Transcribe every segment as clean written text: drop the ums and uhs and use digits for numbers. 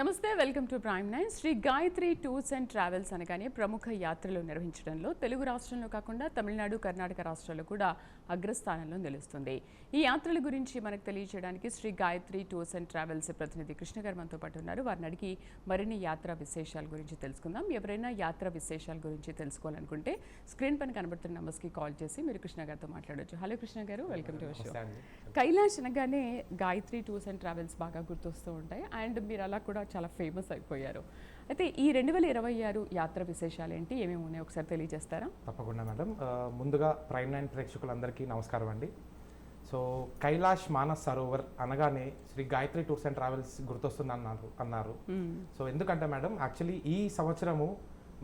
నమస్తే, welcome to prime 9. Shri Gayatri tours and travels అనగానే ప్రముఖ యాత్రలు నిర్వహించడంలో తెలుగు రాష్ట్రంలో కాకుండా తమిళనాడు, కర్ణాటక రాష్ట్రాల్లో కూడా అగ్రస్థానంలో నిలుస్తుంది. ఈ యాత్రల గురించి మనకు తెలియజేయడానికి Shri Gayatri tours and travels ప్రతినిధి కృష్ణ గారు మనతో పాటు ఉన్నారు. వారిని అడిగి మరిన్ని యాత్రా విశేషాల గురించి తెలుసుకుందాం. ఎవరైనా యాత్రా విశేషాల గురించి తెలుసుకోవాలనుకుంటే స్క్రీన్ పైన కనబడుతున్న నంబర్స్కి కాల్ చేసి మీరు కృష్ణ గారితో మాట్లాడవచ్చు. హలో కృష్ణ గారు, వెల్కమ్ టు షో. కైలాష్ అనగానే గాయత్రి టూర్స్ అండ్ ట్రావెల్స్ బాగా గుర్తొస్తూ ఉంటాయి అండ్ మీరు అలా కూడా చాలా ఫేమస్ అయిపోయారు. అయితే ఈ 2026 యాత్ర విశేషాలు ఏంటి, ఏమేమి ఉన్నాయి ఒకసారి తెలియజేస్తారా? తప్పకుండా మేడం. ముందుగా ప్రైమ్ 9 ప్రేక్షకులందరికీ నమస్కారం అండి. సో కైలాష్ మానస్ సరోవర్ అనగానే Shri Gayatri tours and travels గుర్తొస్తుంది అన్నారు. సో ఎందుకంటే మేడం, యాక్చువల్లీ ఈ సంవత్సరము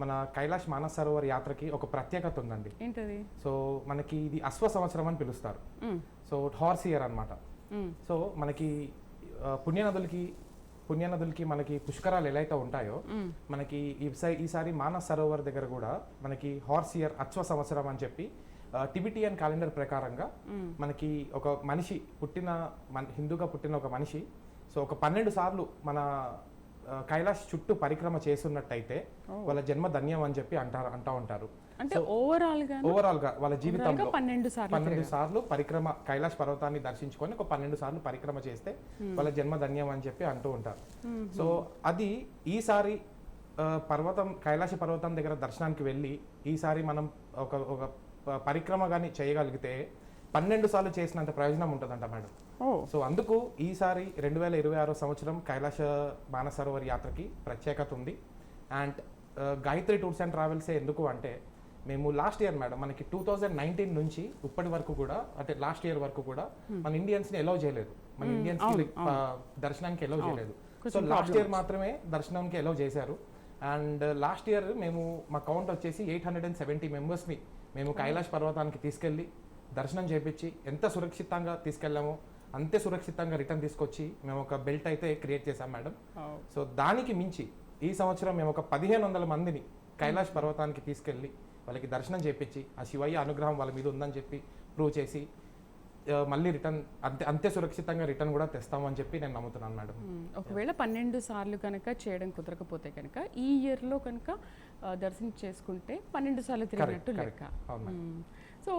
మన కైలాష్ మానస్ సరోవర్ యాత్రకి ఒక ప్రత్యేకత ఉందండి. ఏంటది? సో మనకి ఇది అశ్వ సంవత్సరం అని పిలుస్తారు. సో హార్స్ ఇయర్ అనమాట. సో మనకి పుణ్యనదులకి మనకి పుష్కరాలు ఎలా అయితే ఉంటాయో మనకి ఈసారి మానస్ సరోవర్ దగ్గర కూడా మనకి హార్స్ ఇయర్ అశ్వ సంవత్సరం అని చెప్పి టిబిటియన్ క్యాలెండర్ ప్రకారంగా మనకి ఒక మనిషి హిందూగా పుట్టిన ఒక మనిషి సో ఒక 12 సార్లు మన కైలాష్ చుట్టూ పరిక్రమ చేస్తున్నట్టయితే వాళ్ళ జన్మ ధన్యం అని చెప్పి అంటా ఉంటారు. అంటే ఓవరాల్ గా వాళ్ళ జీవితంలో 12 సార్లు పరిక్రమ కైలాష్ పర్వతాన్ని దర్శించుకొని ఒక 12 సార్లు పరిక్రమ చేస్తే వాళ్ళ జన్మ ధన్యం అని చెప్పి అంటూ ఉంటారు. సో అది ఈసారి కైలాస పర్వతం దగ్గర దర్శనానికి వెళ్ళి ఈసారి మనం ఒక పరిక్రమ కానీ చేయగలిగితే 12 సార్లు చేసినంత ప్రయోజనం ఉంటుందంట మేడం. సో అందుకు ఈసారి 2026 సంవత్సరం కైలాస మానస్ సరోవర్ యాత్రకి ప్రత్యేకత ఉంది. అండ్ గాయత్రి టూర్స్ అండ్ ట్రావెల్సే ఎందుకు అంటే, మేము లాస్ట్ ఇయర్ మేడం మనకి 2019 నుంచి ఇప్పటి వరకు కూడా, అంటే లాస్ట్ ఇయర్ వరకు కూడా మన ఇండియన్స్ని ఎలౌ చేయలేదు. మన ఇండియన్స్ దర్శనానికి ఎలౌ చేయలేదు. సో లాస్ట్ ఇయర్ మాత్రమే దర్శనానికి ఎలౌ చేశారు. అండ్ లాస్ట్ ఇయర్ మా కౌంట్ వచ్చేసి 870 మెంబర్స్ని మేము కైలాష్ పర్వతానికి తీసుకెళ్ళి దర్శనం చేయించి ఎంత సురక్షితంగా తీసుకెళ్ళామో అంతే సురక్షితంగా రిటర్న్ తీసుకొచ్చి మేము ఒక బెల్ట్ అయితే క్రియేట్ చేశాం మేడం. సో దానికి మించి ఈ సంవత్సరం మేము ఒక 1500 మందిని కైలాష్ పర్వతానికి తీసుకెళ్ళి వాళ్ళకి దర్శనం చేయించి ఆ శివయ్య అనుగ్రహం వాళ్ళ మీద ఉందని చెప్పి ప్రూవ్ చేసి మళ్ళీ రిటర్న్ అంతే సురక్షితంగా రిటర్న్ కూడా తెస్తామని చెప్పి నేను నమ్ముతున్నాను మేడం. ఒకవేళ 12 సార్లు కనుక చేయడం కుదరకపోతే కనుక ఈ ఇయర్లో కనుక దర్శనం చేసుకుంటే 12 సార్లు తిరిగినట్టు లెక్క. సో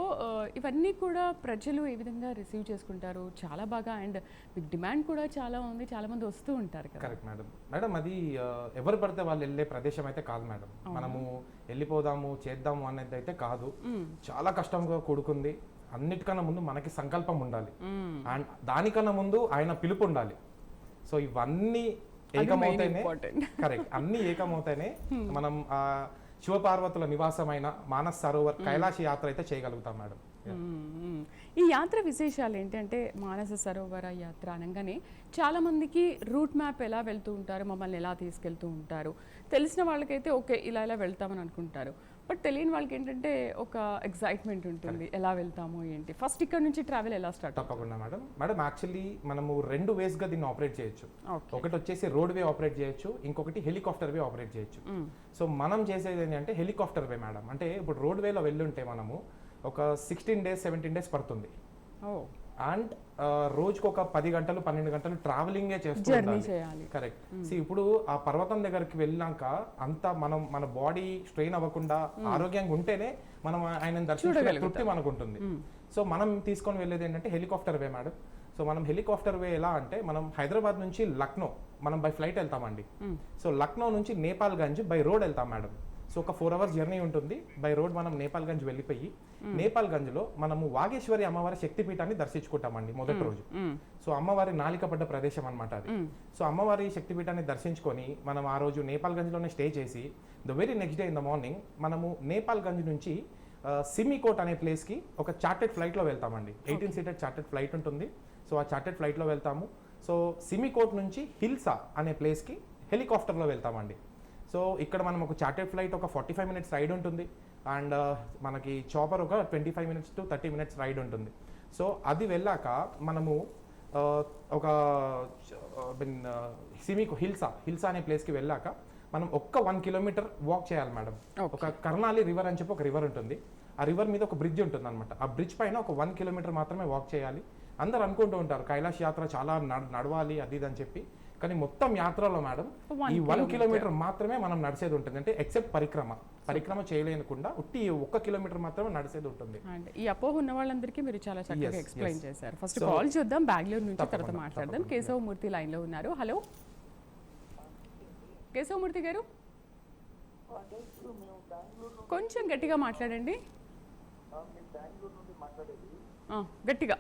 ఇవన్నీ కూడా ప్రజలు ఏ విధంగా రిసీవ్ చేసుకుంటారు? చాలా బాగా, అండ్ మీకు డిమాండ్ కూడా చాలా ఉంది, చాలా మంది వస్తూ ఉంటారు కదా. Correct madam. మేడం అది ఎవరు పడితే వాళ్ళు వెళ్ళే ప్రదేశం అయితే కాదు మేడం. మనము వెళ్ళిపోదాము చేద్దాము అనేది అయితే కాదు. చాలా కష్టంగా కూడుకుంది. అన్నిటికన్నా ముందు మనకి సంకల్పం ఉండాలి అండ్ దానికన్నా ముందు ఆయన పిలుపు ఉండాలి. సో ఇవన్నీ ఏకమవుతాయినే, కరెక్ట్, అన్ని ఏకమవుతాయినే మనం శివపార్వతుల నివాసమైన మానస్ సరోవర్ కైలాస యాత్ర అయితే చేయగలుగుతాం మేడం. ఈ యాత్ర విశేషాలు ఏంటంటే, మానస సరోవర యాత్ర అనగానే చాలా మందికి రూట్ మ్యాప్ ఎలా వెళ్తూ ఉంటారు, మమ్మల్ని ఎలా తీసుకెళ్తూ ఉంటారు, తెలిసిన వాళ్ళకైతే ఓకే ఇలా వెళ్తామని అనుకుంటారు. బట్ తెలియని వాళ్ళకి ఏంటంటే ఒక ఎక్సైట్మెంట్ ఉంటుంది, ఎలా వెళ్తాము ఏంటి. ఫస్ట్ ఇక్కడ నుంచి ట్రావెల్ ఎలా స్టార్ట్? తప్పకుండా మేడం. మేడం యాక్చువల్లీ మనము 2 వేస్గా దీన్ని ఆపరేట్ చేయొచ్చు. ఒకటి వచ్చేసి రోడ్ వే ఆపరేట్ చేయొచ్చు, ఇంకొకటి హెలికాప్టర్ వే ఆపరేట్ చేయొచ్చు. సో మనం చేసేది ఏంటంటే హెలికాప్టర్ వే మేడం. అంటే ఇప్పుడు రోడ్ వేలో వెళ్ళుంటే మనము ఒక 16 days 17 days పడుతుంది. అండ్ రోజుకు ఒక 10 గంటలు 12 గంటలు ట్రావెలింగే చేయాలి. కరెక్ట్. ఇప్పుడు ఆ పర్వతం దగ్గరికి వెళ్ళాక అంతా మన బాడీ స్ట్రెయిన్ అవ్వకుండా ఆరోగ్యంగా ఉంటేనే మనం ఆయన దర్శించే తృప్తి మనకు ఉంటుంది. సో మనం తీసుకొని వెళ్ళేది ఏంటంటే హెలికాప్టర్ వే మేడం. సో మనం హెలికాప్టర్ వే ఎలా అంటే, మనం హైదరాబాద్ నుంచి లక్నో మనం బై ఫ్లైట్ వెళ్తామండి. సో లక్నో నుంచి నేపాల్గంజ్ బై రోడ్ వెళ్తాం మేడం. సో ఒక 4 hours జర్నీ ఉంటుంది. బై రోడ్ మనం నేపాల్గంజ్ వెళ్ళిపోయి నేపాల్గంజ్లో మనము వాగేశ్వరి అమ్మవారి శక్తిపీఠాన్ని దర్శించుకుంటామండి మొదటి రోజు. సో అమ్మవారి నాలిక పడ్డ ప్రదేశం అనమాట అది. సో అమ్మవారి శక్తిపీఠాన్ని దర్శించుకొని మనం ఆ రోజు నేపాల్గంజ్లోనే స్టే చేసి the very next day in the morning మనము నేపాల్గంజ్ నుంచి సిమికోట్ అనే ప్లేస్కి ఒక చార్టెడ్ ఫ్లైట్లో వెళ్తామండి. 18 seater చార్టెడ్ ఫ్లైట్ ఉంటుంది. సో ఆ చార్టెడ్ ఫ్లైట్లో వెళ్తాము. సో సిమికోట్ నుంచి హిల్సా అనే ప్లేస్కి హెలికాప్టర్లో వెళ్తామండి. సో ఇక్కడ మనం ఒక చార్టెడ్ ఫ్లైట్ ఒక 45 minutes రైడ్ ఉంటుంది. అండ్ మనకి చాపర్ ఒక 25 minutes to 30 minutes రైడ్ ఉంటుంది. సో అది వెళ్ళాక మనము ఒక హిల్సా అనే ప్లేస్కి వెళ్ళాక మనం ఒక్క 1 kilometer వాక్ చేయాలి మేడం. ఒక కర్నాలి రివర్ అని చెప్పి ఒక రివర్ ఉంటుంది. ఆ రివర్ మీద ఒక బ్రిడ్జ్ ఉంటుంది అనమాట. ఆ బ్రిడ్జ్ పైన ఒక 1 kilometer మాత్రమే వాక్ చేయాలి. అందరు అనుకుంటూ ఉంటారు కైలాష్ యాత్ర చాలా నడవాలి అది ఇది అని చెప్పి. కానీ మొత్తం యాత్రలో మేడం ఈ 1 కిలోమీటర్ మాత్రమే మనం నడిచేది ఉంటుంది. అంటే ఎక్సెప్ట్ పరిక్రమ చేయలేకుండా ఉట్టి 1 కిలోమీటర్ మాత్రమే నడిచేది ఉంటుంది. అండ్ ఈ అపోహ ఉన్న వాళ్ళందరికీ మీరు చాలా చక్కగా ఎక్స్ప్లెయిన్ చేశారు. ఫస్ట్ కాల్ చూద్దాం, బెంగళూరు నుంచి, తర్వాత మాట్లాడదాం. కేశవమూర్తి లైన్ లో ఉన్నారు. హలో కేశవమూర్తి గారు, కొంచెం గట్టిగా మాట్లాడండి. గట్టిగా.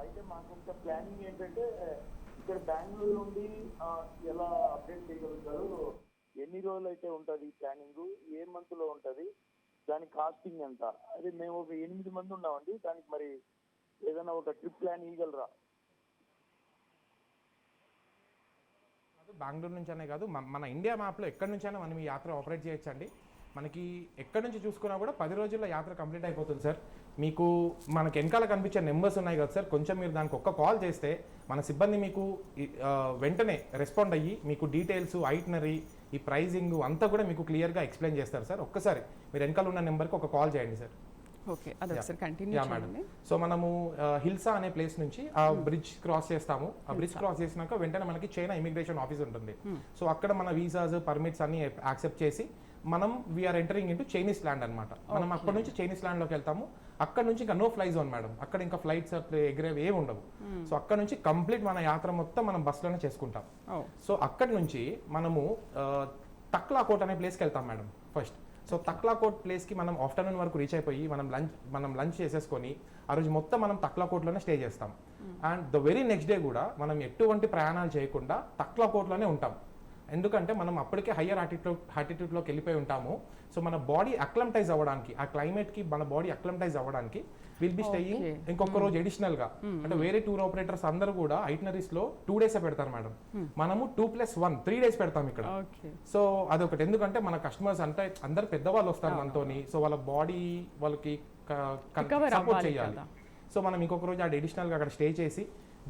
అయితే మాకు ఇంకా ప్లానింగ్ ఏంటంటే ఇక్కడ బెంగళూరు నుండి ఎలా అప్డేట్ చేయగలుగుతారు, ఎన్ని రోజులు అయితే ఉంటుంది ప్లానింగ్, ఏ మంత్ లో ఉంటుంది, దాని కాస్టింగ్ ఎంత? అదే మేము ఒక 8 మంది ఉన్నామండి, దానికి మరి ఏదైనా ఒక ట్రిప్ ప్లాన్ ఇవ్వగలరా? బెంగళూరు నుంచి అనే కాదు, మన ఇండియా మ్యాప్లో ఎక్కడి నుంచైనా మనం ఈ యాత్ర ఆపరేట్ చేయొచ్చండి. మనకి ఎక్కడి నుంచి చూసుకున్నా కూడా 10 రోజుల్లో యాత్ర కంప్లీట్ అయిపోతుంది సార్. మీకు మనకి వెనకాల కనిపించే నెంబర్స్ ఉన్నాయి కదా సార్, కొంచెం మీరు దానికి ఒక్క కాల్ చేస్తే మన సిబ్బంది మీకు వెంటనే రెస్పాండ్ అయ్యి మీకు డీటెయిల్స్, ఐటనరీ, ఈ ప్రైజింగ్ అంతా కూడా మీకు క్లియర్గా ఎక్స్ప్లెయిన్ చేస్తారు సార్. ఒక్కసారి మీరు వెనకాల ఉన్న నెంబర్కి ఒక కాల్ చేయండి సార్. ఓకే, అది ఒకసారి కంటిన్యూ చేయండి. సో మనము హిల్సా అనే ప్లేస్ నుంచి ఆ బ్రిడ్జ్ క్రాస్ చేస్తాము. ఆ బ్రిడ్జ్ క్రాస్ చేసినాక వెంటనే మనకి చైనా ఇమిగ్రేషన్ ఆఫీస్ ఉంటుంది. సో అక్కడ మన వీసాస్, పర్మిట్స్ అన్ని యాక్సెప్ట్ చేసి మనం we are entering into Chinese land అనమాట. మనం అక్కడ నుంచి చైనీస్ ల్యాండ్లోకి వెళ్తాము. అక్కడ నుంచి ఇంకా నో ఫ్లై జోన్ మేడం, అక్కడ ఇంకా ఫ్లైట్స్ అట్లా ఎగిరేవి ఏమి ఉండవు. సో అక్కడ నుంచి కంప్లీట్ మన యాత్ర మొత్తం మనం బస్సులోనే చేసుకుంటాం. సో అక్కడి నుంచి మనము తక్లాకోట్ అనే ప్లేస్కి వెళ్తాం మేడం ఫస్ట్. సో తక్లాకోట్ ప్లేస్కి మనం ఆఫ్టర్నూన్ వరకు రీచ్ అయిపోయి మనం లంచ్ చేసేసుకొని ఆ రోజు మొత్తం మనం తక్లాకోట్లోనే స్టే చేస్తాం. And the very next day కూడా మనం ఎటువంటి ప్రయాణాలు చేయకుండా తక్లాకోట్లోనే ఉంటాం. ఎందుకంటే మనం అప్పటికే హయ్యర్ ఆటిట్యూడ్లోకి వెళ్ళిపోయి ఉంటాము. సో మన బాడీ అక్లమటైజ్ అవ్వడానికి, ఆ క్లైమేట్కి మన బాడీ అక్లమటైజ్ అవ్వడానికి విల్ బి స్టేయింగ్ ఇంకొక రోజు అడిషనల్ గా. అంటే వేరే టూర్ ఆపరేటర్స్ అందరూ కూడా ఐటనరీస్ లో 2 days పెడతారు మేడం. మనము 2+1 3 days పెడతాం ఇక్కడ. సో అదొకటి, ఎందుకంటే మన కస్టమర్స్ అంటే అందరు పెద్దవాళ్ళు వస్తారు మనతోని. సో వాళ్ళ బాడీ వాళ్ళకి సపోర్ట్ చేయాలి. సో మనం ఇంకొక రోజు అది అడిషనల్ గా అక్కడ స్టే చేసి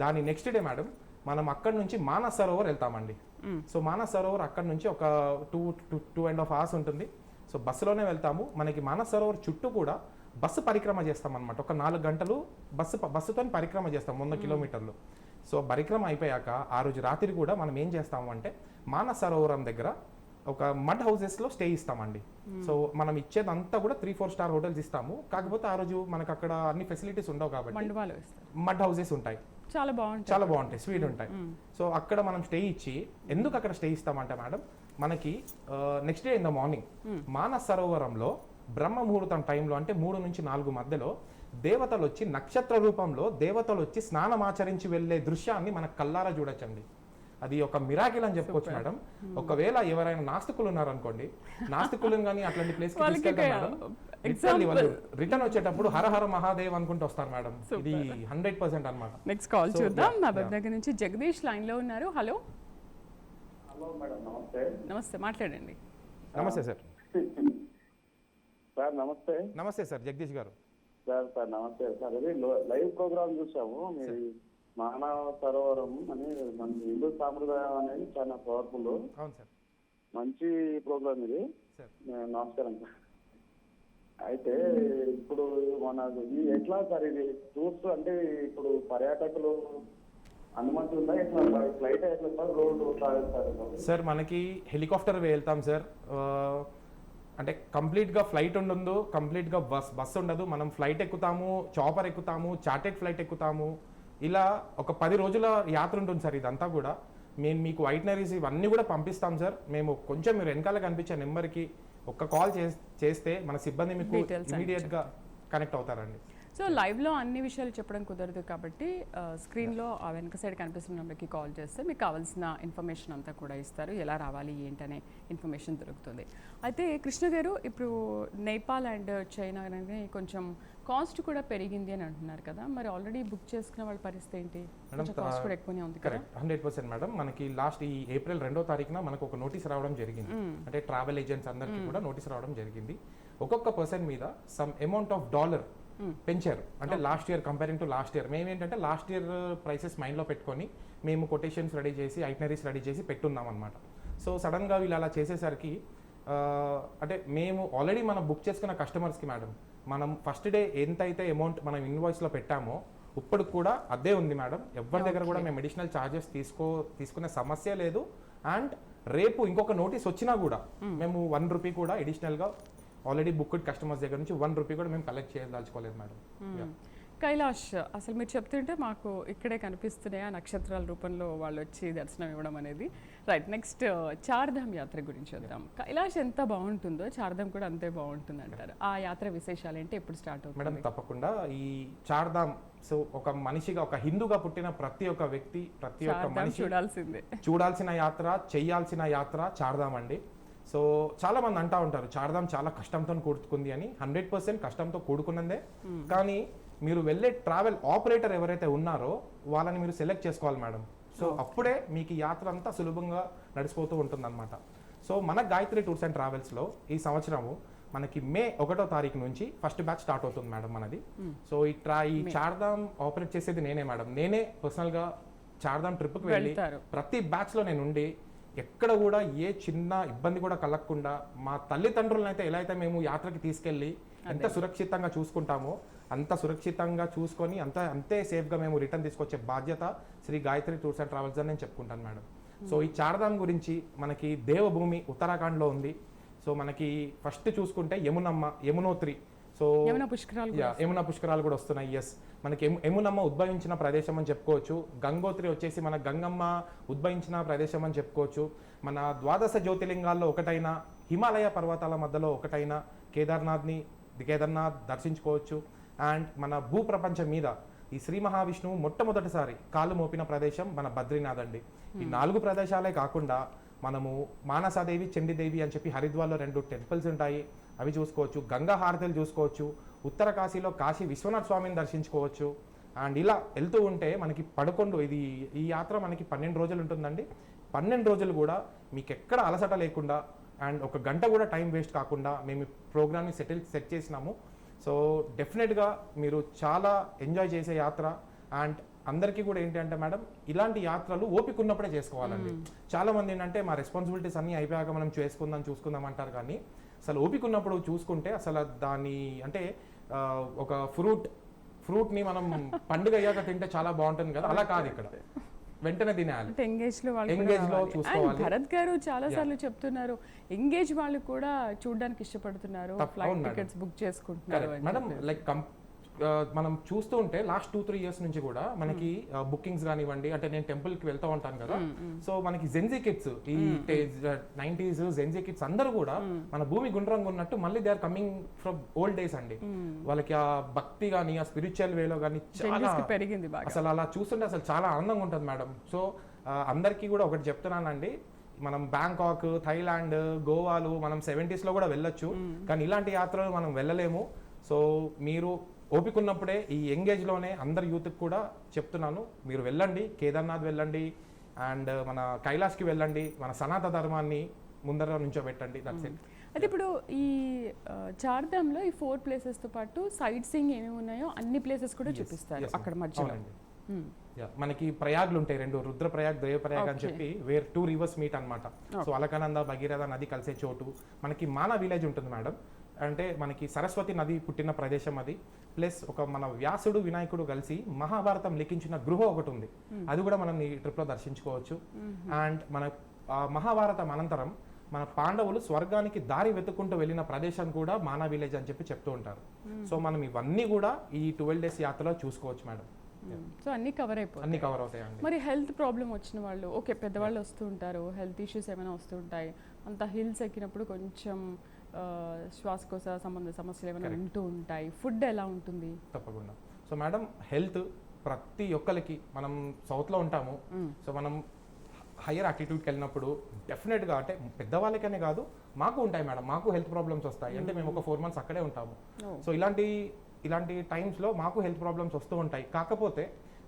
దాని నెక్స్ట్ డే మేడం మనం అక్కడ నుంచి మానస్ సరోవర్ వెళ్తామండి. సో మానస్ సరోవర్ అక్కడ నుంచి ఒక 2.5 hours ఉంటుంది. సో బస్సులోనే వెళ్తాము. మనకి మానస్ సరోవర్ చుట్టూ కూడా బస్సు పరిక్రమ చేస్తాం అనమాట. ఒక 4 గంటలు బస్సుతో పరిక్రమ చేస్తాం 100 కిలోమీటర్లు. సో పరిక్రమ అయిపోయాక ఆ రోజు రాత్రి కూడా మనం ఏం చేస్తాము అంటే మానస్ సరోవరం దగ్గర ఒక మడ్ హౌసెస్లో స్టే ఇస్తామండి. సో మనం ఇచ్చేదంతా కూడా 3-4 star హోటల్స్ ఇస్తాము. కాకపోతే ఆ రోజు మనకు అక్కడ అన్ని ఫెసిలిటీస్ ఉండవు కాబట్టి మడ్ హౌసెస్ ఉంటాయి, చాలా బాగుంటాయి, స్వీట్ ఉంటాయి. సో అక్కడ మనం స్టే ఇచ్చి, ఎందుకు అక్కడ స్టే ఇస్తామంటే మేడం మనకి next day in the morning Manas సరోవరంలో బ్రహ్మ ముహూర్తం టైంలో, అంటే 3 నుంచి 4 మధ్యలో దేవతలు వచ్చి నక్షత్ర రూపంలో దేవతలు వచ్చి స్నానం ఆచరించి వెళ్ళే దృశ్యాన్ని మన కల్లారా చూడొచ్చండి. అది ఒక మిరాకిల్ అని చెప్పుకోవచ్చు మేడం. ఒకవేళ ఎవరైనా నాస్తికులు ఉన్నారనుకోండి, నాస్తికులను కానీ అట్లాంటి ప్లేస్ కి తీసుకెళ్తాం మేడం. ఎగ్జాక్ట్లీ వాళ్ళు రిటర్న్ వచ్చేటప్పుడు హర హర మహాదేవ్ అనుకుంటూ వస్తారు మేడం. ఇది 100% అన్నమాట. నెక్స్ట్ కాల్ చూద్దాం. మా దగ్గర నుంచి జగదీష్ లైన్ లో ఉన్నారు. హలో మేడం, నమస్తే. నమస్తే, మాట్లాడండి. నమస్తే సార్. సార్ నమస్తే. నమస్తే సార్, జగదీష్ గారు. సార్ నమస్తే సార్. అది లైవ్ ప్రోగ్రామ్ చూసాము మీరు, మానవ సరోవరం అని. మన హిందూ సాంప్రదాయం అనేది చాలా పవర్ఫుల్. అవును సార్, మంచి ప్రోగ్రామ్ ఇది. నమస్కారం సార్. అయితే ఇప్పుడు మన ఎట్లా సార్ ఇది టూర్స్ అంటే ఇప్పుడు పర్యాటకులు అనుమతి ఉందా? ఎట్లా ఫ్లైట్ ఎట్లా సార్, రోడ్డు సార్ మనకి హెలికాప్టర్ వెళ్తాం సార్. అంటే కంప్లీట్గా ఫ్లైట్ ఉండదు, కంప్లీట్గా బస్ ఉండదు. మనం ఫ్లైట్ ఎక్కుతాము, చాపర్ ఎక్కుతాము, చార్టెడ్ ఫ్లైట్ ఎక్కుతాము. ఇలా ఒక 10 రోజుల యాత్ర ఉంటుంది సార్. ఇదంతా కూడా మేము మీకు ఐటనరీస్ ఇవన్నీ కూడా పంపిస్తాం సార్. మేము కొంచెం మీరు వెనకాల కనిపించే నెంబర్కి ఒక్క కాల్ చేస్తే మన సిబ్బంది మీకు ఇమీడియట్గా కనెక్ట్ అవుతారండి. సో లైవ్లో అన్ని విషయాలు చెప్పడం కుదరదు కాబట్టి స్క్రీన్లో ఆ వెనక సైడ్ కనిపిస్తున్న నెంబర్కి కాల్ చేస్తే మీకు కావాల్సిన ఇన్ఫర్మేషన్ అంతా కూడా ఇస్తారు. ఎలా రావాలి ఏంటనే ఇన్ఫర్మేషన్ దొరుకుతుంది. అయితే కృష్ణ గారు, ఇప్పుడు నేపాల్ అండ్ చైనా అనేది కొంచెం కాస్ట్ కూడా పెరిగింది అని అంటున్నారు కదా, మరి ఆల్రెడీ బుక్ చేసుకున్న వాళ్ళ పరిస్థితి ఏంటి? కాస్ట్ కూడా ఎక్కువనే ఉంది. Correct, 100% madam. మనకి లాస్ట్ ఈ ఏప్రిల్ 2వ తారీఖున మనకు ఒక నోటీస్ రావడం జరిగింది. అంటే ట్రావెల్ ఏజెంట్స్ అందరికీ కూడా నోటీస్ రావడం జరిగింది. ఒక్కొక్క పర్సన్ మీద సమ్ అమౌంట్ ఆఫ్ $1 పెంచారు. అంటే last year comparing to last year. మేము ఏంటంటే లాస్ట్ ఇయర్ ప్రైసెస్ మైండ్లో పెట్టుకొని మేము కొటేషన్స్ రెడీ చేసి, ఐటనరీస్ రెడీ చేసి పెట్టున్నాం అనమాట. సో సడన్గా వీళ్ళు అలా చేసేసరికి అంటే మేము ఆల్రెడీ మనం బుక్ చేసుకున్న కస్టమర్స్కి మేడం మనం ఫస్ట్ డే ఎంతైతే అమౌంట్ మనం ఇన్వాయిస్లో పెట్టామో ఇప్పుడు కూడా అదే ఉంది మేడం. ఎవరి దగ్గర కూడా మేము అడిషనల్ ఛార్జెస్ తీసుకునే సమస్య లేదు. అండ్ రేపు ఇంకొక నోటీస్ వచ్చినా కూడా మేము ₹1 కూడా అడిషనల్గా ఆల్రెడీ బుక్డ్ కస్టమర్స్ దగ్గర నుంచి ₹1 కూడా మేము కలెక్ట్ చేయదలుచుకోలేదు మేడం. కైలాష్, అసలు మీరు చెప్తుంటే మాకు ఇక్కడే కనిపిస్తున్నాయి ఆ నక్షత్రాల రూపంలో వాళ్ళు వచ్చి దర్శనం ఇవ్వడం అనేది. రైట్, నెక్స్ట్ చార్ధామ్ యాత్ర గురించి వద్దాం. కైలాష్ ఎంత బాగుంటుందో చార్ధామ్ కూడా అంతే బాగుంటుంది అంటారు. ఆ యాత్ర విశేషాలు ఏంటి, ఎప్పుడు స్టార్ట్ అవుతుంది? మేడం తప్పకుండా ఈ చార్ధామ్, సో ఒక మనిషిగా, ఒక హిందూగా పుట్టిన ప్రతి ఒక్క వ్యక్తి, ప్రతి ఒక్క మనిషి చూడాల్సిన యాత్ర, చేయాల్సిన యాత్ర చార్ధామ్ అండి. సో చాలా మంది అంటా ఉంటారు చార్ధామ్ చాలా కష్టంతో కూడుకుంది అని. 100% కష్టంతో కూడుకున్నదే. కానీ మీరు వెళ్ళే ట్రావెల్ ఆపరేటర్ ఎవరైతే ఉన్నారో వాళ్ళని మీరు సెలెక్ట్ చేసుకోవాలి మేడం. సో అప్పుడే మీకు ఈ యాత్ర అంతా సులభంగా నడిచిపోతూ ఉంటుంది అనమాట. సో మన గాయత్రి టూర్స్ అండ్ ట్రావెల్స్లో ఈ సంవత్సరము మనకి మే 1వ తారీఖు నుంచి ఫస్ట్ బ్యాచ్ స్టార్ట్ అవుతుంది మేడం మనది. సో ఈ చార్ధామ్ ఆపరేట్ చేసేది నేనే మేడం. నేనే పర్సనల్గా చార్ధామ్ ట్రిప్కి వెళ్ళి ప్రతి బ్యాచ్లో నేను ఉండి ఎక్కడ కూడా ఏ చిన్న ఇబ్బంది కూడా కలగకుండా మా తల్లిదండ్రులను అయితే ఎలా అయితే మేము యాత్రకి తీసుకెళ్ళి ఎంత సురక్షితంగా చూసుకుంటామో అంత సురక్షితంగా చూసుకొని అంతే సేఫ్గా మేము రిటర్న్ తీసుకొచ్చే బాధ్యత Shri Gayatri tours and travels అని నేను చెప్పుకుంటాను మేడం. సో ఈ చార్ధామ్ గురించి మనకి దేవభూమి ఉత్తరాఖండ్లో ఉంది. సో మనకి ఫస్ట్ చూసుకుంటే యమునోత్రి, సో యమునా పుష్కరాలు కూడా వస్తున్నాయి. ఎస్, మనకి యమునమ్మ ఉద్భవించిన ప్రదేశం అని చెప్పుకోవచ్చు. గంగోత్రి వచ్చేసి మన గంగమ్మ ఉద్భవించిన ప్రదేశం అని చెప్పుకోవచ్చు. మన ద్వాదశ జ్యోతిర్లింగాల్లో ఒకటైన హిమాలయ పర్వతాల మధ్యలో ఒకటైన కేదార్నాథ్ దర్శించుకోవచ్చు. అండ్ మన భూప్రపంచం మీద ఈ శ్రీ మహావిష్ణువు మొట్టమొదటిసారి కాలు మోపిన ప్రదేశం మన బద్రీనాథ్ అండి. ఈ 4 ప్రదేశాలే కాకుండా మనము మానసాదేవి, చండీదేవి అని చెప్పి హరిద్వార్లో 2 టెంపుల్స్ ఉంటాయి, అవి చూసుకోవచ్చు. గంగా హారతులు చూసుకోవచ్చు. ఉత్తర కాశీలో కాశీ విశ్వనాథ స్వామిని దర్శించుకోవచ్చు. అండ్ ఇలా వెళ్తూ ఉంటే మనకి ఈ యాత్ర మనకి 12 రోజులు ఉంటుందండి. 12 రోజులు కూడా మీకు ఎక్కడ అలసట లేకుండా అండ్ 1 గంట కూడా టైం వేస్ట్ కాకుండా మేము ప్రోగ్రామ్ని సెట్ చేసినాము. సో డెఫినెట్గా మీరు చాలా ఎంజాయ్ చేసే యాత్ర. అండ్ అందరికీ కూడా ఏంటంటే మేడం, ఇలాంటి యాత్రలు ఓపిక ఉన్నప్పుడే చేసుకోవాలండి. చాలా మంది ఏంటంటే మా రెస్పాన్సిబిలిటీస్ అన్నీ అయిపోయాక మనం చూసుకుందాం అంటారు. కానీ అసలు ఓపిక ఉన్నప్పుడు చూసుకుంటే అసలు దాన్ని అంటే ఒక ఫ్రూట్ని మనం పండుగ అయ్యాక తింటే చాలా బాగుంటుంది కదా, అలా కాదు. ఇక్కడ వెంటనే తినాలి. ఎంగేజ్ లో చూసుకోవాలి. భరత్ గారు చాలా సార్లు చెప్తున్నారు ఎంగేజ్ వాళ్ళు కూడా చూడడానికి ఇష్టపడుతున్నారు, ఫ్లైట్ టికెట్స్ బుక్ చేసుకుంటున్నారు మేడం. లైక్ మనం చూస్తూ ఉంటే లాస్ట్ 2-3 ఇయర్స్ నుంచి కూడా మనకి బుకింగ్స్ కానివ్వండి, అంటే నేను టెంపుల్ కి వెళ్తూ ఉంటాను కదా. సో మనకి జెన్జీ కిడ్స్, ఈ 90s జెన్జీ కిడ్స్ అందరూ కూడా మన భూమి గుండ్రంగా ఉన్నట్టు మళ్ళీ they are coming from old days అండి. వాళ్ళకి ఆ భక్తి కానీ ఆ స్పిరిచువల్ వేలో కానీ చాలా పెరిగింది. అసలు అలా చూస్తుంటే అసలు చాలా ఆనందంగా ఉంటుంది మేడం. సో అందరికీ కూడా ఒకటి చెప్తున్నానండి, మనం బ్యాంకాక్, థైలాండ్, గోవాలు మనం 70s లో కూడా వెళ్ళొచ్చు, కానీ ఇలాంటి యాత్రలు మనం వెళ్ళలేము. సో మీరు ఓపిక ఉన్నప్పుడే ఈ ఎంగేజ్లోనే అందరి యూత్కి కూడా చెప్తున్నాను, మీరు వెళ్ళండి, కేదార్నాథ్ వెళ్ళండి, అండ్ మన కైలాష్కి వెళ్ళండి, మన సనాతన ధర్మాన్ని ముందర నుంచోబెట్టండి. That's it. అయితే ఇప్పుడు ఈ చార్ధామ్లో ఈ 4 ప్లేసెస్తో పాటు సైట్ సీయింగ్ ఏమేమి ఉన్నాయో అన్ని ప్లేసెస్ కూడా చూపిస్తారు అక్కడ మధ్యలో. మనకి ప్రయాగ్లు ఉంటాయి 2, రుద్రప్రయాగ్, దేవప్రయాగ్ అని చెప్పి వేర్ 2 రివర్స్ మీట్ అనమాట. సో అలకనంద, భగీరథ నది కలిసే చోటు. మనకి మానా విలేజ్ ఉంటుంది మేడం, అంటే మనకి సరస్వతి నది పుట్టిన ప్రదేశం అది. ప్లస్ మన వ్యాసుడు, వినాయకుడు కలిసి మహాభారతం లిఖించిన గృహ ఒకటి ఉంది, అది కూడా మనం ఈ ట్రిప్లో దర్శించుకోవచ్చు. అండ్ మన మహాభారతం అనంతరం మన పాండవులు స్వర్గానికి దారి వెతుక్కుంటూ వెళ్ళిన ప్రదేశం కూడా మానా విలేజ్ అని చెప్పి చెప్తూ ఉంటారు. సో మనం ఇవన్నీ కూడా ఈ 12 days యాత్రలో చూసుకోవచ్చు మేడం. సో అన్ని కవర్ అవుతాయండి. మరి హెల్త్ ప్రాబ్లం వచ్చిన వాళ్ళు, ఓకే పెద్దవాళ్ళు వస్తూ ఉంటారు, హెల్త్ ఇష్యూస్ ఏమైనా వస్తూ ఉంటాయి, అంత హిల్స్ ఎక్కినప్పుడు కొంచెం శ్వాసకోశ సంబంధ సమస్యలు ఏమైనా ఉంటూ ఉంటాయి, ఫుడ్ ఎలా ఉంటుంది? తప్పకుండా. సో మేడం, హెల్త్ ప్రతి ఒక్కరికి, మనం సౌత్లో ఉంటాము, సో మనం హయ్యర్ ఆల్టిట్యూడ్కి వెళ్ళినప్పుడు డెఫినెట్గా అంటే పెద్దవాళ్ళకనే కాదు మాకు ఉంటాయి మేడం, మాకు హెల్త్ ప్రాబ్లమ్స్ వస్తాయి. అంటే మేము ఒక 4 months అక్కడే ఉంటాము. సో ఇలాంటి టైమ్స్లో మాకు హెల్త్ ప్రాబ్లమ్స్ వస్తూ ఉంటాయి. కాకపోతే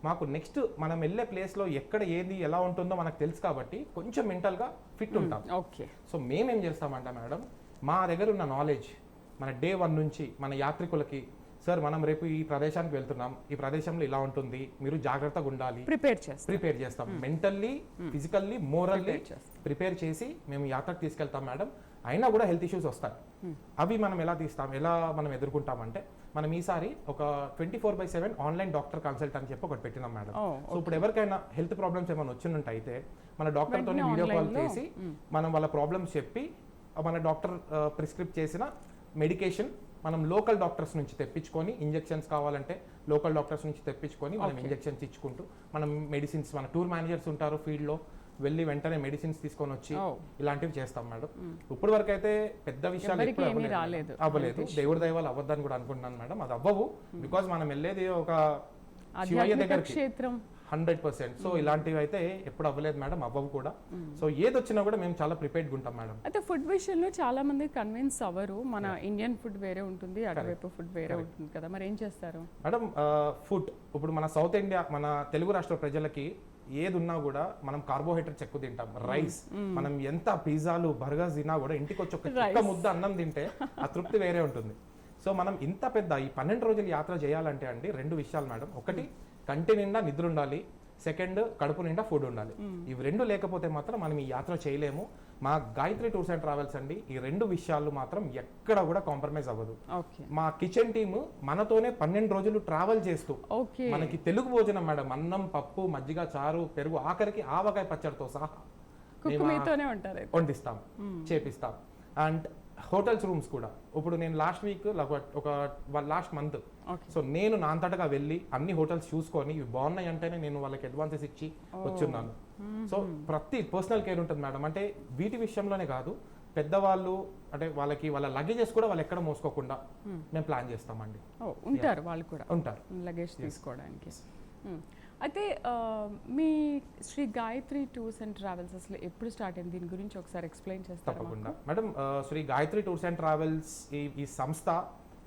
మాకు నెక్స్ట్ మనం వెళ్ళే ప్లేస్లో ఎక్కడ ఏది ఎలా ఉంటుందో మనకు తెలుసు కాబట్టి కొంచెం మెంటల్గా ఫిట్ ఉంటాం. ఓకే. సో మేమేం చేస్తామంటే మేడం, మా దగ్గర ఉన్న నాలెడ్జ్ మన డే 1 నుంచి మన యాత్రికులకి, సార్ మనం రేపు ఈ ప్రదేశానికి వెళ్తున్నాం, ఈ ప్రదేశంలో ఇలా ఉంటుంది, మీరు జాగ్రత్తగా ఉండాలి, ప్రిపేర్ చేస్తాం. మెంటల్లీ, ఫిజికల్లీ, మోరల్లీ ప్రిపేర్ చేసి మేము యాత్రకు తీసుకెళ్తాం మేడం. అయినా కూడా హెల్త్ ఇష్యూస్ వస్తాయి. అవి మనం ఎలా మనం ఎదుర్కొంటామంటే మనం ఈసారి ఒక 24/7 ఆన్లైన్ డాక్టర్ కన్సల్ట్ అని చెప్పి ఒకటి పెట్టినాం మేడం. Oh, సో ఇప్పుడు ఎవరికైనా హెల్త్ ప్రాబ్లమ్స్ ఏమైనా వచ్చినట్టయితే మన డాక్టర్తో వెంటనే వీడియో కాల్ online లో, చేసి మనం వాళ్ళ ప్రాబ్లమ్స్ చెప్పి మన డాక్టర్ ప్రిస్క్రిప్ట్ చేసిన మెడికేషన్ మనం లోకల్ డాక్టర్స్ నుంచి తెప్పించుకొని, ఇంజెక్షన్స్ కావాలంటే లోకల్ డాక్టర్స్ నుంచి తెప్పించుకొని మనం ఇంజెక్షన్స్ ఇచ్చుకుంటూ, మనం మెడిసిన్స్, మన టూర్ మేనేజర్స్ ఉంటారు ఫీల్డ్లో, వెళ్ళి వెంటనే మెడిసిన్స్ తీసుకొని వచ్చి ఇలాంటివి చేస్తాం మేడం. ఇప్పుడు వరకు అయితే పెద్ద విషయాలు ఎవరికీ ఎప్పుడు ఏమీ రాలేదు. అవ్వలేదు. దేవుడి దయవాళ్ళు అవ్వద్దని కూడా అనుకుంటున్నాను మేడం. అది అవ్వవు, బికాజ్ మనం వెళ్ళేది ఒక శివయ్య ఆధ్యాత్మిక దగ్గరికి క్షేత్రం. 100%. సో ఇలాంటివి అయితే ఎప్పుడు అవ్వలేదు మేడం, అవ్వవు కూడా. సో ఏది వచ్చినా కూడా మేము చాలా ప్రిపేర్డ్గా ఉంటాం మేడం. అయితే ఫుడ్ విషయంలో చాలా మంది కన్విన్స్ అవ్వరు. మన ఇండియన్ ఫుడ్ వేరే ఉంటుంది, అటువైపు ఫుడ్ వేరే ఉంటుంది కదా, మరి ఏం చేస్తారు మేడం? ఫుడ్ ఇప్పుడు మన సౌత్ ఇండియా, మన తెలుగు రాష్ట్ర ప్రజలకి ఏది ఉన్నా కూడా మనం కార్బోహైడ్రేట్స్ ఎక్కువ తింటాం. రైస్, మనం ఎంత పిజ్జాలు బర్గర్స్ తిన్నా కూడా ఇంటికి వచ్చి ఒక చిక్క ముద్ద అన్నం తింటే ఆ తృప్తి వేరే ఉంటుంది. సో మనం ఇంత పెద్ద ఈ 12 రోజుల యాత్ర చేయాలంటే అండి 2 విషయాలు మేడం. ఒకటి, కంటి నిండా నిద్ర ఉండాలి. సెకండ్, కడుపు నిండా ఫుడ్ ఉండాలి. ఇవి 2 లేకపోతే మాత్రం మనం ఈ యాత్ర చేయలేము. మా గాయత్రి టూర్స్ అండ్ ట్రావెల్స్ అండి ఈ 2 విషయాలు మాత్రం ఎక్కడ కూడా కాంప్రమైజ్ అవ్వదు. మా కిచెన్ టీమ్ మనతోనే 12 రోజులు ట్రావెల్ చేస్తూ మనకి తెలుగు భోజనం మేడం, అన్నం, పప్పు, మజ్జిగ, చారు, పెరుగు, ఆఖరికి ఆవకాయ పచ్చడితో సహా వండిస్తాం, చేపిస్తాం. అండ్ హోటల్స్ రూమ్స్ కూడా ఇప్పుడు నేను లాస్ట్ వీక్ ఒక లాస్ట్ మంత్, సో నేను నా అంతటగా వెళ్ళి అన్ని హోటల్స్ చూసుకొని ఇవి బాగున్నాయి అంటేనే నేను వాళ్ళకి అడ్వాన్సెస్ ఇచ్చి వచ్చున్నాను. సో ప్రతి పర్సనల్ కేర్ ఉంటుంది మేడం. అంటే వీటి విషయంలోనే కాదు, పెద్దవాళ్ళు అంటే వాళ్ళకి వాళ్ళ లగేజెస్ కూడా వాళ్ళు ఎక్కడ మోసుకోకుండా మేము ప్లాన్ చేస్తామండి. ఉంటారు వాళ్ళు కూడా ఉంటారు లగేజ్ తీసుకోవడానికి. అయితే మీ Shri Gayatri tours and travels అసలు ఎప్పుడు స్టార్ట్ అయింది, దీని గురించి ఒకసారి ఎక్స్ప్లెయిన్ చేస్తారా? తప్పకుండా madam. Shri Gayatri tours and travels ఈ సంస్థ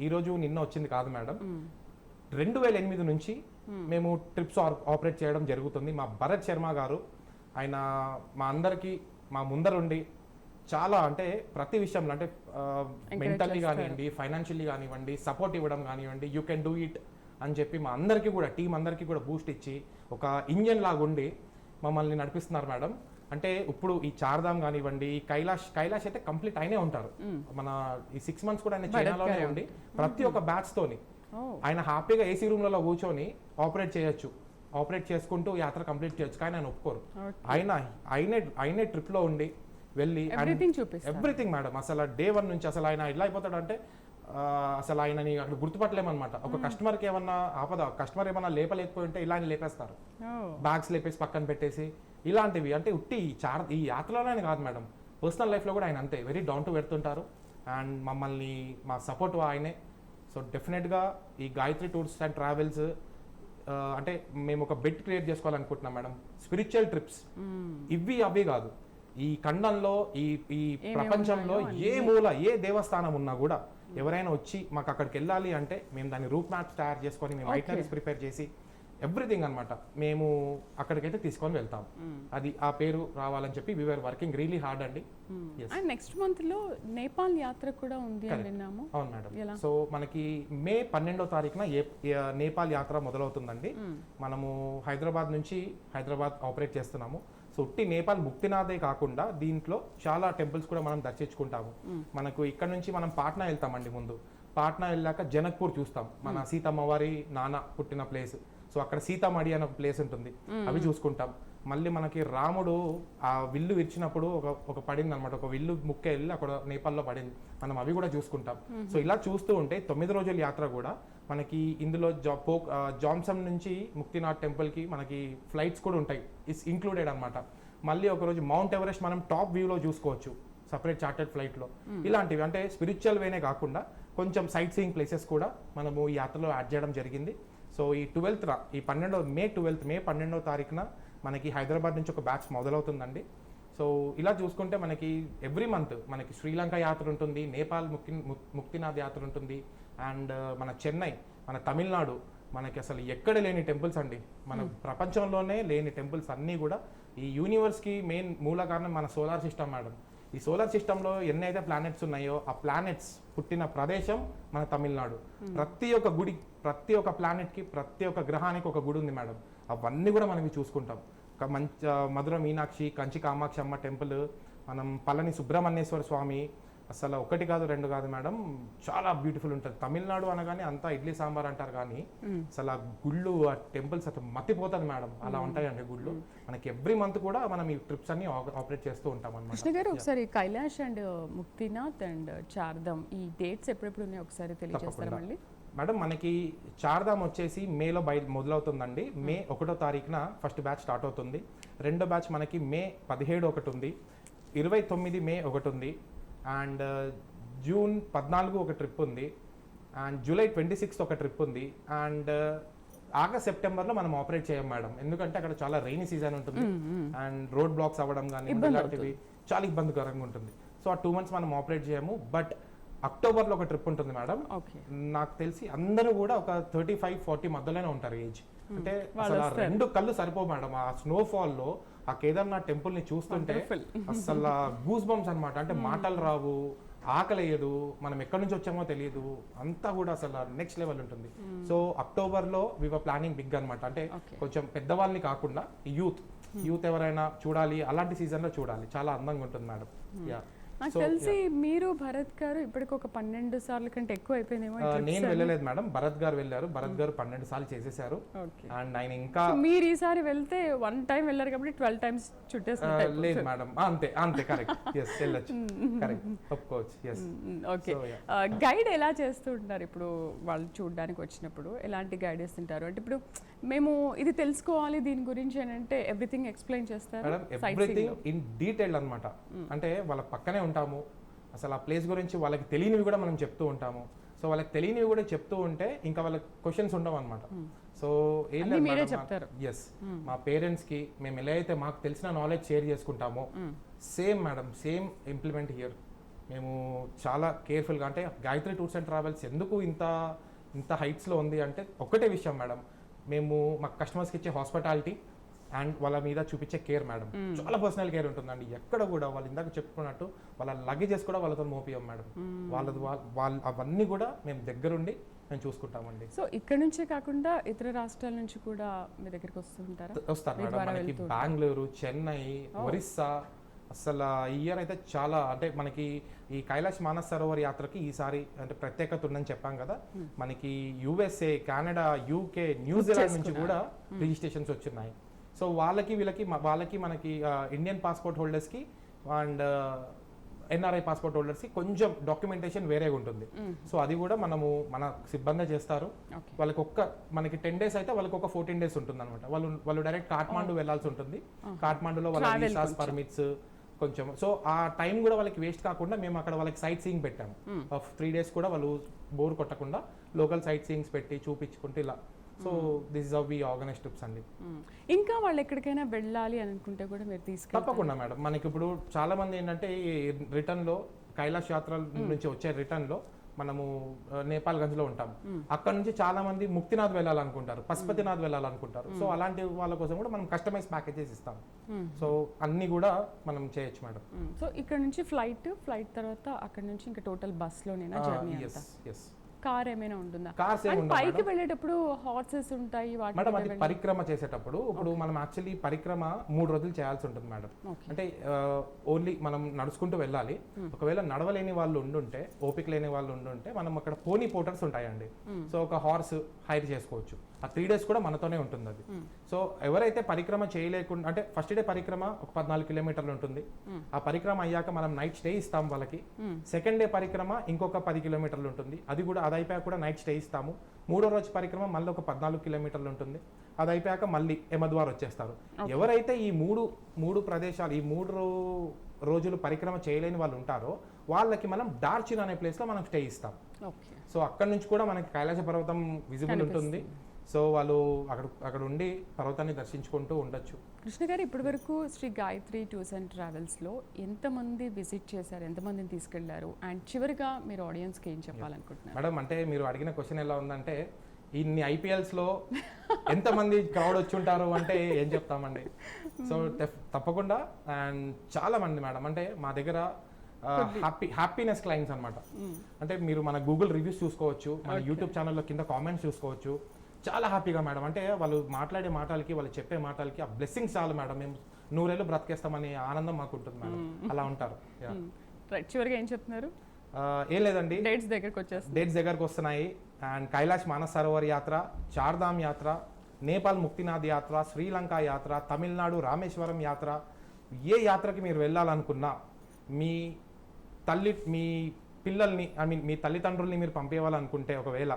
ఈరోజు నిన్న వచ్చింది కాదు మేడం. 2008 నుంచి మేము ట్రిప్స్ ఆపరేట్ చేయడం జరుగుతుంది. మా భరత్ శర్మ గారు, ఆయన మా అందరికీ మా ముందరుండి చాలా, అంటే ప్రతి విషయంలో, అంటే మెంటల్లీ కానివ్వండి, ఫైనాన్షియల్లీ కానివ్వండి, సపోర్ట్ ఇవ్వడం కానివ్వండి, యూ కెన్ డూ ఇట్ అని చెప్పి మా అందరికీ కూడా, టీం అందరికీ కూడా బూస్ట్ ఇచ్చి ఒక ఇంజన్ లాగా ఉండి మమ్మల్ని నడిపిస్తున్నారు మేడం. అంటే ఇప్పుడు ఈ చార్ధామ్ కానివ్వండి, కైలాష్ అయితే కంప్లీట్ అయినే ఉంటారు. మన ఈ 6 months కూడా ఆయన చైనాలోనే ఉండి ప్రతి ఒక్క బ్యాచ్ తోని ఆయన హ్యాపీగా ఏసీ రూమ్లలో కూర్చొని ఆపరేట్ చేసుకుంటూ యాత్ర కంప్లీట్ చేయొచ్చు. కానీ ఆయన ఒప్పుకోరు. ఆయనే ట్రిప్లో ఉండి వెళ్ళి ఎవ్రీథింగ్ మేడం. అసలు డే 1 నుంచి అసలు ఆయన ఎలా అయిపోతాడు అంటే అసలు ఆయనని అక్కడ గుర్తుపట్టలేమన్నమాట. ఒక కస్టమర్కి ఏమన్నా ఆపద, కస్టమర్ ఏమన్నా లేపలేకపోయి ఉంటే ఇలా లేపేస్తారు, బ్యాగ్స్ లేపేసి పక్కన పెట్టేసి ఇలాంటివి. అంటే ఉట్టి ఈ యాత్రలోనే కాదు మేడం, పర్సనల్ లైఫ్లో కూడా ఆయన అంతే వెరీ డౌన్ టు ఎర్త్ ఉంటారు. అండ్ మమ్మల్ని మా సపోర్ట్ ఆయనే. సో డెఫినెట్గా ఈ గాయత్రి టూర్స్ అండ్ ట్రావెల్స్ అంటే మేము ఒక బెట్ క్రియేట్ చేసుకోవాలనుకుంటున్నాం మేడం. స్పిరిచువల్ ట్రిప్స్ ఇవి అవి కాదు, ఈ ఖండంలో ఈ ప్రపంచంలో ఏ మూల ఏ దేవస్థానం ఉన్నా కూడా ఎవరైనా వచ్చి మాకు అక్కడికి వెళ్ళాలి అంటే మేము దాని రూట్ మ్యాప్స్ తయారు చేసుకొని, మేము ఐటనరీస్ ప్రిపేర్ చేసి ఎవ్రీథింగ్ అనమాట మేము అక్కడికైతే తీసుకొని వెళ్తాం. అది ఆ పేరు రావాలని చెప్పి we are working really hard అండి. నెక్స్ట్ మంత్ లో నేపాల్ యాత్ర కూడా ఉంది అని విన్నాము. అవును మేడం. సో మనకి మే 12వ తారీఖున నేపాల్ యాత్ర మొదలవుతుందండి. మనము హైదరాబాద్ నుంచి ఆపరేట్ చేస్తున్నాము. సో ఉట్టి నేపాల్ ముక్తినాథే కాకుండా దీంట్లో చాలా టెంపుల్స్ కూడా మనం దర్శించుకుంటాము. మనకు ఇక్కడ నుంచి మనం పాట్నా వెళ్తామండి. ముందు పాట్నా వెళ్ళాక జనక్పూర్ చూస్తాం, మన సీతమ్మ వారి నాన్న పుట్టిన ప్లేస్. సో అక్కడ సీతామడి అనే ఒక ప్లేస్ ఉంటుంది, అవి చూసుకుంటాం. మళ్ళీ మనకి రాముడు ఆ విల్లు విరిచినప్పుడు ఒక పడింది అనమాట, ఒక విల్లు ముక్క వెళ్ళి అక్కడ నేపాల్లో పడింది, మనం అవి కూడా చూసుకుంటాం. సో ఇలా చూస్తూ ఉంటే 9 రోజుల యాత్ర కూడా మనకి ఇందులో జాన్సన్ నుంచి ముక్తినాథ్ టెంపుల్కి మనకి ఫ్లైట్స్ కూడా ఉంటాయి, ఇట్స్ ఇంక్లూడెడ్ అనమాట. మళ్ళీ ఒకరోజు మౌంట్ ఎవరెస్ట్ మనం టాప్ వ్యూలో చూసుకోవచ్చు సపరేట్ చార్టెడ్ ఫ్లైట్లో. ఇలాంటివి అంటే స్పిరిచువల్ వేనే కాకుండా కొంచెం సైట్ సీయింగ్ ప్లేసెస్ కూడా మనము ఈ యాత్రలో యాడ్ చేయడం జరిగింది. సో ఈ మే 12వ తారీఖున మనకి హైదరాబాద్ నుంచి ఒక బ్యాచ్ మొదలవుతుందండి. సో ఇలా చూసుకుంటే మనకి ఎవ్రీ మంత్ మనకి శ్రీలంక యాత్ర ఉంటుంది, నేపాల్ ముక్తినాథ్ యాత్ర ఉంటుంది, అండ్ మన చెన్నై, మన తమిళనాడు, మనకి అసలు ఎక్కడ లేని టెంపుల్స్ అండి. మన ప్రపంచంలోనే లేని టెంపుల్స్ అన్నీ కూడా. ఈ యూనివర్స్కి మెయిన్ మూల కారణం మన సోలార్ సిస్టమ్ మేడం. ఈ సోలార్ సిస్టంలో ఎన్నైతే ప్లానెట్స్ ఉన్నాయో ఆ ప్లానెట్స్ పుట్టిన ప్రదేశం మన తమిళనాడు. ప్రతి ఒక్క గుడి, ప్రతి ఒక్క ప్లానెట్కి, ప్రతి ఒక్క గ్రహానికి ఒక గుడి ఉంది మేడం. అవన్నీ కూడా మనం చూసుకుంటాం. మధుర మీనాక్షి, కంచి కామాక్షి అమ్మ టెంపుల్, మనం పళని సుబ్రహ్మణ్యేశ్వర స్వామి, అసలు ఒకటి కాదు రెండు కాదు మేడం, చాలా బ్యూటిఫుల్ ఉంటుంది. తమిళనాడు అనగానే అంతా ఇడ్లీ సాంబార్ అంటారు కానీ అసలు ఆ గుళ్ళు, ఆ టెంపుల్స్ అసలు మతిపోతుంది మేడం. అలా ఉంటాయండి గుళ్ళు. మనకి ఎవ్రీ మంత్ కూడా మనం ఈ ట్రిప్స్ అన్ని ఆపరేట్ చేస్తూ ఉంటాం కృష్ణ అనమాట. గారు ఒకసారి కైలాష్ అండ్ ముక్తినాథ్ అండ్ చార్ధామ్ ఈ డేట్స్ ఎప్పుడెప్పుడు ఉన్నాయో ఒకసారి తెలియజేస్తారా మళ్ళీ? మేడం మనకి చార్ధామ్ వచ్చేసి మేలో మొదలవుతుందండి. మే 1వ తారీఖున ఫస్ట్ బ్యాచ్ స్టార్ట్ అవుతుంది. రెండో బ్యాచ్ మనకి మే 17 ఒకటి ఉంది, 29 మే ఒకటి ఉంది, అండ్ జూన్ 14 ఒక ట్రిప్ ఉంది, అండ్ జూలై 26 ఒక ట్రిప్ ఉంది, అండ్ ఆగస్ట్ సెప్టెంబర్లో మనం ఆపరేట్ చేయం మేడం. ఎందుకంటే అక్కడ చాలా రెయినీ సీజన్ ఉంటుంది అండ్ రోడ్ బ్లాక్స్ అవ్వడం కానీ ఇలాంటివి చాలా ఇబ్బందికరంగా ఉంటుంది. సో ఆ 2 months మనం ఆపరేట్ చేయము. బట్ అక్టోబర్లో ఒక ట్రిప్ ఉంటుంది మేడం. నాకు తెలిసి అందరూ కూడా ఒక 35-40 మధ్యలోనే ఉంటారు ఏజ్. అంటే అసలు ఆ 2 కళ్ళు సరిపోవు మేడం. ఆ స్నోఫాల్లో ఆ కేదార్నాథ్ టెంపుల్ ని చూస్తుంటే అసలు గూస్ బంప్స్ అనమాట. అంటే మాటలు రావు, ఆకలేయదు, మనం ఎక్కడి నుంచి వచ్చామో తెలియదు, అంతా కూడా అసలు నెక్స్ట్ లెవెల్ ఉంటుంది. సో అక్టోబర్లో వివర్ ప్లానింగ్ బిగ్ అనమాట. అంటే కొంచెం పెద్దవాళ్ళని కాకుండా యూత్ ఎవరైనా చూడాలి, అలాంటి సీజన్లో చూడాలి, చాలా అందంగా ఉంటుంది మేడం. యా, నాకు తెలిసి మీరు భరత్ గారు ఇప్పటికి ఒక 12 సార్లు కంటే ఎక్కువ అయిపోయిందేమో. నేను వెళ్ళలేదు మేడం, భరత్ గారు వెళ్ళారు. భరత్ గారు 12 సార్లు చేసేసారు. అండ్ ఆయన ఇంకా మీరు ఈసారి వెళ్తే 1 time వెళ్ళారు కాబట్టి 12 times చుట్టేస్తారు. లేదు మేడం, అంతే కరెక్ట్. ఎస్, వెళ్ళొచ్చు, కరెక్ట్, ఒప్పుకోవచ్చు. Yes, okay. గైడ్ ఎలా చేస్తూ ఉంటారు ఇప్పుడు వాళ్ళు చూడడానికి వచ్చినప్పుడు? ఎలాంటి గైడ్ ఇస్తుంటారు? అంటే ఇప్పుడు మేము ఇది తెలుసుకోవాలి దీని గురించి అని అంటే ఎవ్రీథింగ్ ఎక్స్ప్లెయిన్ చేస్తారు మేడం. ఎవ్రీథింగ్ ఇన్ డీటెయిల్ అనమాట. అంటే వాళ్ళ పక్కనే ఉంటాము, అసలు ఆ ప్లేస్ గురించి వాళ్ళకి తెలియనివి కూడా మనం చెప్తూ ఉంటాము. సో వాళ్ళకి తెలియనివి కూడా చెప్తూ ఉంటే ఇంకా వాళ్ళకి క్వశ్చన్స్ ఉండవు అనమాట. సో ఏం లేదు, ఎస్, మా పేరెంట్స్కి మేము ఎలా అయితే మాకు తెలిసిన నాలెడ్జ్ షేర్ చేసుకుంటామో same madam, same implement here. మేము చాలా కేర్ఫుల్గా, అంటే గాయత్రి టూర్స్ అండ్ ట్రావెల్స్ ఎందుకు ఇంత హైట్స్లో ఉంది అంటే ఒకటే విషయం మేడం, మేము మా కస్టమర్స్కి ఇచ్చే హాస్పిటాలిటీ అండ్ వాళ్ళ మీద చూపించే కేర్ మేడం. చాలా పర్సనల్ కేర్ ఉంటుందండి. ఎక్కడ కూడా వాళ్ళు ఇందాక చెప్పుకున్నట్టు వాళ్ళ లగేజెస్ కూడా వాళ్ళతో మోపియం మేడం. వాళ్ళు అవన్నీ కూడా మేము దగ్గరుండి మేము చూసుకుంటామండి. సో ఇక్కడ నుంచే కాకుండా ఇతర రాష్ట్రాల నుంచి కూడా మీ దగ్గరికి వస్తారు మేడం. మనకి బెంగళూరు, చెన్నై, ఒరిస్సా, అసలు ఈ ఇయర్ అయితే చాలా, అంటే మనకి ఈ కైలాష్ మానస్ సరోవర్ యాత్రకి ఈసారి అంటే ప్రత్యేకత ఉందని చెప్పాం కదా. మనకి USA, కెనడా, UK, న్యూజిలాండ్ నుంచి కూడా రిజిస్ట్రేషన్స్ వచ్చినాయి. సో వాళ్ళకి మనకి ఇండియన్ పాస్పోర్ట్ హోల్డర్స్కి అండ్ NRI పాస్పోర్ట్ హోల్డర్స్కి కొంచెం డాక్యుమెంటేషన్ వేరేగా ఉంటుంది. సో అది కూడా మన సిబ్బంది చేస్తారు. వాళ్ళకి మనకి 10 days అయితే వాళ్ళకి ఒక 14 days ఉంటుంది అనమాట. వాళ్ళు డైరెక్ట్ కాఠ్మాండు వెళ్ళాల్సి ఉంటుంది. కాఠ్మాండులో వాళ్ళ వీసాస్, పర్మిట్స్ కొంచెం, సో ఆ టైం కూడా వాళ్ళకి వేస్ట్ కాకుండా మేము అక్కడ వాళ్ళకి సైట్ సీయింగ్ పెట్టాము. 3 days కూడా వాళ్ళు బోర్ కొట్టకుండా లోకల్ సైట్ సీయింగ్స్ పెట్టి చూపించుకుంటే ఇలా. So this is how we organise trips అండి. ఇంకా వాళ్ళు ఎక్కడికైనా వెళ్ళాలి అనుకుంటే కూడా మీరు తీసుకెళ్తారు? తప్పకుండా మేడం. మనకి ఇప్పుడు చాలా మంది ఏంటంటే రిటర్న్లో కైలాష్ యాత్ర నుంచి వచ్చే రిటర్న్లో మనము నేపాల్గంజ్లో ఉంటాం. అక్కడ నుంచి చాలా మంది ముక్తినాథ్ వెళ్ళాలనుకుంటారు, పశుపతినాథ్ వెళ్ళాలనుకుంటారు. సో అలాంటి వాళ్ళ కోసం కూడా మనం కస్టమైజ్ ప్యాకేజెస్ ఇస్తాం. సో అన్ని కూడా మనం చేయొచ్చు మేడం. సో ఇక్కడ నుంచి ఫ్లైట్ తర్వాత అక్కడ నుంచి ఇంకా టోటల్ బస్లోనేనా జర్నీ అంతా? ఎస్. కార్ ఏమైనా ఉంటుందా? కార్స్ పైకి వెళ్ళేటప్పుడు హార్సెస్ ఉంటాయి మేడం. అది పరిక్రమ చేసేటప్పుడు ఇప్పుడు మనం యాక్చువల్లీ పరిక్రమ 3 రోజులు చేయాల్సి ఉంటుంది మేడం. అంటే ఓన్లీ మనం నడుచుకుంటూ వెళ్ళాలి. ఒకవేళ నడవలేని వాళ్ళు ఉండుంటే, ఓపిక లేని వాళ్ళు ఉండుంటే మనం అక్కడ పోనీ పోటర్స్ ఉంటాయండి. సో ఒక హార్స్ హైర్ చేసుకోవచ్చు. ఆ 3 days కూడా మనతోనే ఉంటుంది అది. సో ఎవరైతే పరిక్రమ చేయలేకుండా, అంటే ఫస్ట్ డే పరిక్రమ ఒక 14 kilometers ఉంటుంది. ఆ పరిక్రమ అయ్యాక మనం నైట్ స్టే ఇస్తాం వాళ్ళకి. సెకండ్ డే పరిక్రమ ఇంకొక 10 kilometers ఉంటుంది. అది అయిపోయాక కూడా నైట్ స్టే ఇస్తాము. 3వ రోజు పరిక్రమ మళ్ళీ ఒక 14 kilometers ఉంటుంది. అది అయిపోయాక మళ్ళీ ఎమద్వార్ వచ్చేస్తారు. ఎవరైతే ఈ మూడు ప్రదేశాలు, ఈ 3 రోజులు పరిక్రమ చేయలేని వాళ్ళు ఉంటారో వాళ్ళకి మనం డార్చిన్ అనే ప్లేస్లో మనం స్టే ఇస్తాం. సో అక్కడ నుంచి కూడా మనకి కైలాస పర్వతం విజిబుల్ ఉంటుంది. సో వాళ్ళు అక్కడ ఉండి పర్వతాన్ని దర్శించుకుంటూ ఉండొచ్చు. కృష్ణ గారు, ఇప్పటి వరకు శ్రీ గాయత్రి టూర్స్ అండ్ ట్రావెల్స్లో ఎంతమంది విజిట్ చేశారు, ఎంతమందిని తీసుకెళ్లారు, అండ్ చివరిగా మీరు ఆడియన్స్కి ఏం చెప్పాలనుకుంటున్నారు? మేడం, అంటే మీరు అడిగిన క్వశ్చన్ ఎలా ఉందంటే ఇన్ని IPLsలో ఎంతమంది క్రౌడ్ వచ్చి ఉంటారు అంటే ఏం చెప్తామండి. సో తప్పకుండా అండ్ చాలా మంది మేడం. అంటే మా దగ్గర హ్యాపీనెస్ క్లయింట్స్ అనమాట. అంటే మీరు మన గూగుల్ రివ్యూస్ చూసుకోవచ్చు, మన యూట్యూబ్ ఛానల్లో కింద కామెంట్స్ చూసుకోవచ్చు. చాలా హ్యాపీగా మేడం. అంటే వాళ్ళు మాట్లాడే మాటలకి, వాళ్ళు చెప్పే మాటలకి ఆ బ్లెస్సింగ్స్ చాలు మేడం. మేము 100 ఏళ్ళు బ్రతికేస్తామనే ఆనందం మాకు ఉంటుంది మేడం. అలా ఉంటారు. రైట్, చివరిగా ఏం చెప్తున్నారు? ఏం లేదండి, డేట్స్ దగ్గరకు వచ్చేస్తుంది. డేట్స్ దగ్గరకు వస్తున్నాయి. అండ్ కైలాష్ మానస్ సరోవర్ యాత్ర, చార్ధామ్ యాత్ర, నేపాల్ ముక్తినాథ్ యాత్ర, శ్రీలంక యాత్ర, తమిళనాడు రామేశ్వరం యాత్ర, ఏ యాత్రకి మీరు వెళ్ళాలనుకున్నా మీ పిల్లల్ని మీ తల్లిదండ్రుల్ని మీరు పంపించాలనుకుంటే ఒకవేళ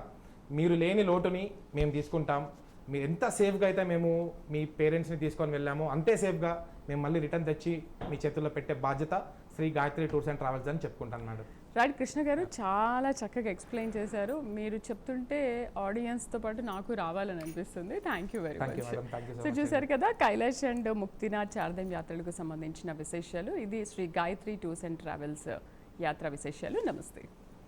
మీరు లేని లోటుని మేము తీసుకుంటాం. మీరు ఎంత సేఫ్గా అయితే మేము మీ పేరెంట్స్ని తీసుకొని వెళ్ళామో అంతే సేఫ్గా మేము మళ్ళీ రిటర్న్ తెచ్చి మీ చేతుల్లో పెట్టే బాధ్యత Shri Gayatri tours and travels అని చెప్పుకుంటాను మేడం. రైట్, కృష్ణ గారు చాలా చక్కగా ఎక్స్ప్లెయిన్ చేశారు. మీరు చెప్తుంటే ఆడియన్స్తో పాటు నాకు రావాలని అనిపిస్తుంది. Thank you very thank you much. Madam, thank you so so much. చూశారు కదా, కైలాష్ అండ్ ముక్తినాథ్ చార్ధామ్ యాత్రలకు సంబంధించిన విశేషాలు. ఇది Shri Gayatri tours and travels యాత్ర విశేషాలు. నమస్తే.